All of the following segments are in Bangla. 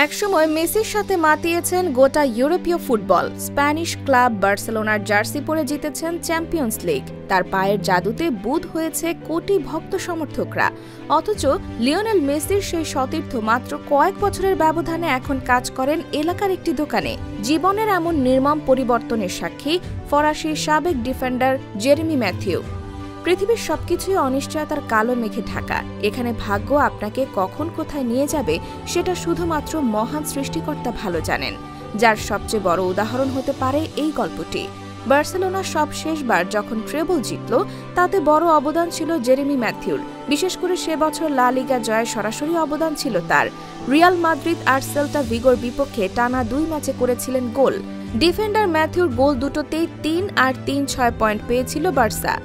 একসময় মেসির সাথে মাতিয়েছেন গোটা ইউরোপীয় ফুটবল। স্প্যানিশ ক্লাব বার্সেলোনার জার্সি পরে জিতেছেন চ্যাম্পিয়ন্স লিগ। তার পায়ের জাদুতে বুঁদ হয়েছে কোটি ভক্ত সমর্থকরা। অথচ লিওনেল মেসির সেই সতীর্থ মাত্র কয়েক বছরের ব্যবধানে এখন কাজ করেন এলাকার একটি দোকানে। জীবনের এমন নির্মম পরিবর্তনের সাক্ষী ফরাসি সাবেক ডিফেন্ডার জেরেমি ম্যাথিউ। পৃথিবীর সবকিছুই অনিশ্চয়তার কালো মেঘে ঢাকা। এখানে ভাগ্য আপনাকে কখন কোথায় নিয়ে যাবে সেটা শুধুমাত্র মহান সৃষ্টিকর্তা ভালো জানেন, যার সবচেয়ে বড় উদাহরণ হতে পারে এই গল্পটি। বার্সেলোনা সব শেষবার যখন ট্রেবল জিতল, তাতে বড় অবদান ছিল জেরেমি ম্যাথিউর। বিশেষ করে সে বছর লা লিগা জয়ে সরাসরি অবদান ছিল তার। রিয়াল মাদ্রিদ আর সেল্তা ভিগোর বিপক্ষে টানা 2 ম্যাচে করেছিলেন গোল। ডিফেন্ডার ম্যাথিউর গোল দুটোতেই 3 আর 3-6 পয়েন্ট পেয়েছিল বার্সা।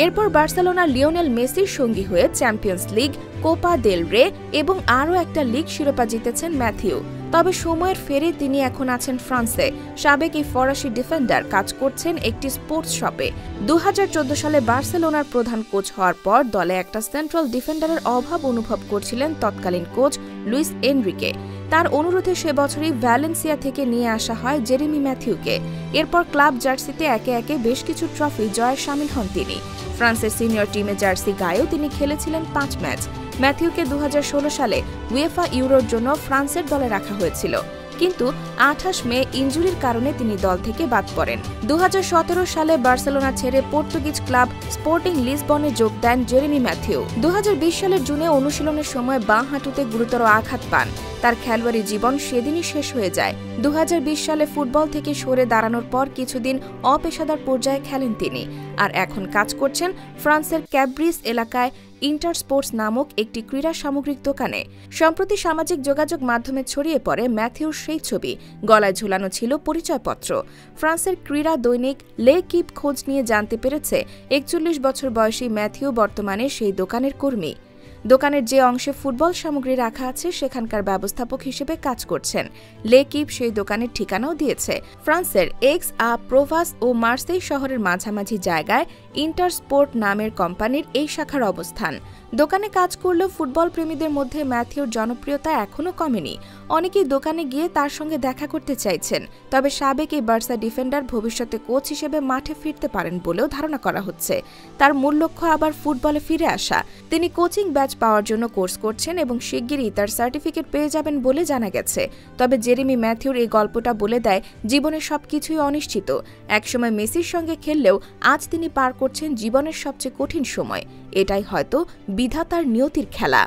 এরপর বার্সেলোনা লিওনেল মেসির সঙ্গী হয়ে চ্যাম্পিয়ন্স লিগ, কোপা দেল রে এবং আরও একটা লিগ শিরোপা জিতেছেন ম্যাথিউ। তবে সময়ের ফেরে তিনি এখন আছেন ফ্রান্সে। সাবেক এই ফরাসি ডিফেন্ডার কাজ করছেন একটি স্পোর্টস শপে। 2014 সালে বার্সেলোনার প্রধান কোচ হওয়ার পর দলে একটা সেন্ট্রাল ডিফেন্ডারের অভাব অনুভব করছিলেন তৎকালীন কোচ লুইস এনরিকে। তার অনুরোধে সে বছরই ভ্যালেন্সিয়া থেকে নিয়ে আসা হয় জেরেমি ম্যাথিউকে। এরপর ক্লাব জার্সিতে একে একে বেশ কিছু ট্রফি জয়ে শামিল হন তিনি। ফ্রান্সের সিনিয়র টিমে জার্সি গায়েও তিনি খেলেছিলেন 5 ম্যাচ। ম্যাথিউকে 2016 সালে উয়েফা ইউরোর জন্য ফ্রান্সের দলে রাখা হয়েছিল, কিন্তু 28 মে ইনজুরির কারণে তিনি দল থেকে বাদ পড়েন। 2017 সালে বার্সেলোনা ছেড়ে পর্তুগিজ ক্লাব স্পোর্টিং লিসবনে যোগ দেন জেরেমি ম্যাথিউ। 2020 সালের জুনে অনুশীলনের সময় বাঁ হাঁটুতে গুরুতর আঘাত পান। তার খেলোয়াড়ি জীবন সেদিনই শেষ হয়ে যায়। 2020 সালে ফুটবল থেকে সরে দাঁড়ানোর পর কিছুদিন অপেশাদার পর্যায়ে খেলেন তিনি, আর এখন কাজ করছেন ফ্রান্সের ক্যাব্রিস এলাকায় ইন্টার স্পোর্টস নামক একটি ক্রীড়া সামগ্রিক দোকানে। সম্প্রতি সামাজিক যোগাযোগ মাধ্যমে ছড়িয়ে পড়ে ম্যাথিউর সেই ছবি। গলায় ঝুলানো ছিল পরিচয়পত্র। ফ্রান্সের ক্রীড়া দৈনিক লে কিপ খোঁজ নিয়ে জানতে পেরেছে 41 বছর বয়সী ম্যাথিউ বর্তমানে সেই দোকানের কর্মী। দোকানের যে অংশে ফুটবল সামগ্রী রাখা আছে সেখানকার ব্যবস্থাপক হিসেবে কাজ করছেন। লে কিপ সেই দোকানের ঠিকানাও দিয়েছে ফ্রান্সের প্রোভাস ও মার্সেই শহরের মাঝামাঝি জায়গায় ইন্টার স্পোর্ট নামের কোম্পানির এই শাখার অবস্থান। দোকানে কাজ করলেও ফুটবল প্রেমীদের মধ্যে ম্যাথিউর জনপ্রিয়তা এখনও কমেনি। অনেকেই দোকানে গিয়ে তার সঙ্গে দেখা করতে চাইছেন। তবে সাবেক এই বার্সা ডিফেন্ডার ভবিষ্যতে কোচ হিসেবে মাঠে ফিরতে পারেন বলেও ধারণা করা হচ্ছে। তার মূল লক্ষ্য আবার ফুটবলে ফিরে আসা। তিনি কোচিং ব্যাচ পাওয়ার জন্য কোর্স করছেন এবং শিগগিরই তার সার্টিফিকেট পেয়ে যাবেন বলে জানা গেছে। তবে জেরেমি ম্যাথিউর এই গল্পটা বলে দেয় জীবনের সবকিছুই অনিশ্চিত। একসময় মেসির সঙ্গে খেললেও আজ তিনি পার করছেন জীবনের সবচেয়ে কঠিন সময়। এটাই হয়তো বিধাতার নিয়তির খেলা।